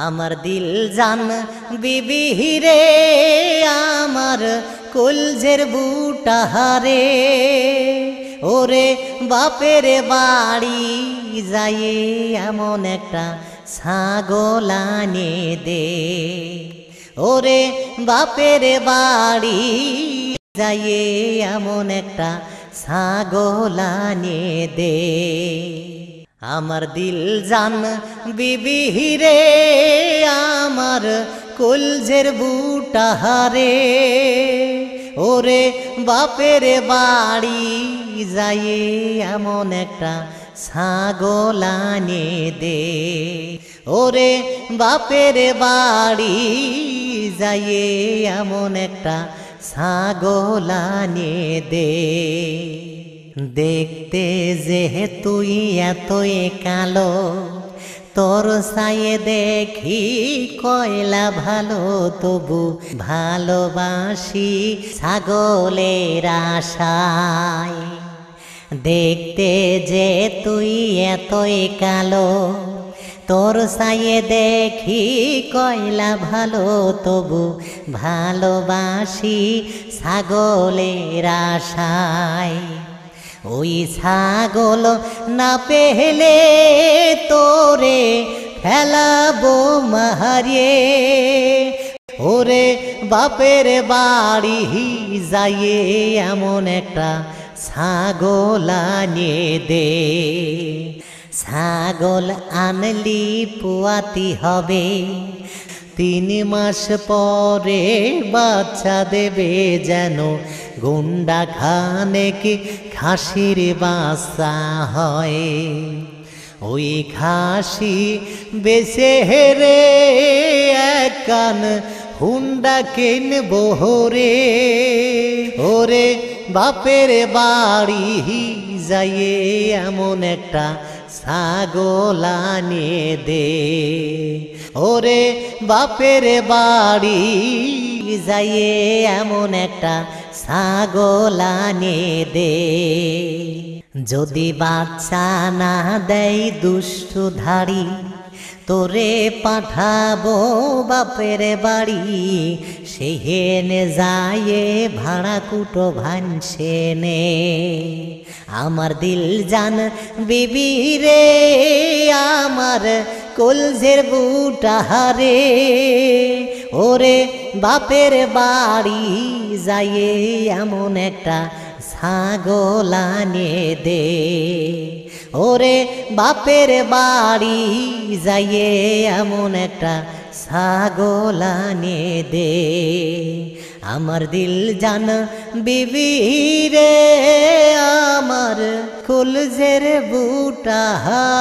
আমার দিল জান বিবি রে আমার কলজের বুটাহারে ওরে বাপের বাড়ি যাইয়ে এমন একটা ছাগল আনে দে ওরে বাপের বাড়ি যাইয়ে এমন একটা ছাগল আনে দে আমার দিল জান বিবি রে আমার কলজের বুটাহারে ওরে বাপের বাড়ি যাইয়ে এমন একটা ছাগল আনে দে ওরে বাপের বাড়ি যাইয়ে এমন একটা ছাগল আনে দে দেখতে যে তুই এতই কালো তোর সায়ে দেখি কয়লা ভালো তবু ভালোবাসি ছাগলের আশায় দেখতে যে তুই এতই কালো তোর সায়ে দেখি কয়লা ভালো তবু ভালোবাসি ছাগলের আশায় ওই ছাগল না পেলে তোরে ফেলাবো মারিয়ে ওরে বাপের বাড়ি যাইয়ে এমন একটা ছাগল আনে দে ছাগল আনলি পোয়াতি হবে 3 মাস পরে বাচ্চা দেবে যেন গুন্ডা খানেক খাসির বাচ্চা হয় ওই খাসি বেচে হেরে এক কান হুন্ডা কিনবো রে ওরে বাপের বাড়ি যাইয়ে এমন একটা ছাগল আনে দে ওরে বাপের বাড়ি যাইয়ে এমন একটা ছাগল আনে দে যদি বাচ্চা না দেয় দুষ্টধারী তোরে পাঠাবো বাপের বাড়ি সেহেনে যায়ে ভাড়া কুটো ভানসেনে আমার দিল জান বিবি রে আমার কলজের বুটাহারে ওরে বাপের বাড়ি যাইয়ে এমন একটা ছাগল আনে দে ওরে বাপের বাড়ি যাইয়ে এমন একটা ছাগল আনে দে আমার দিল জান বিবি রে আমার কলজের বুটাহারে।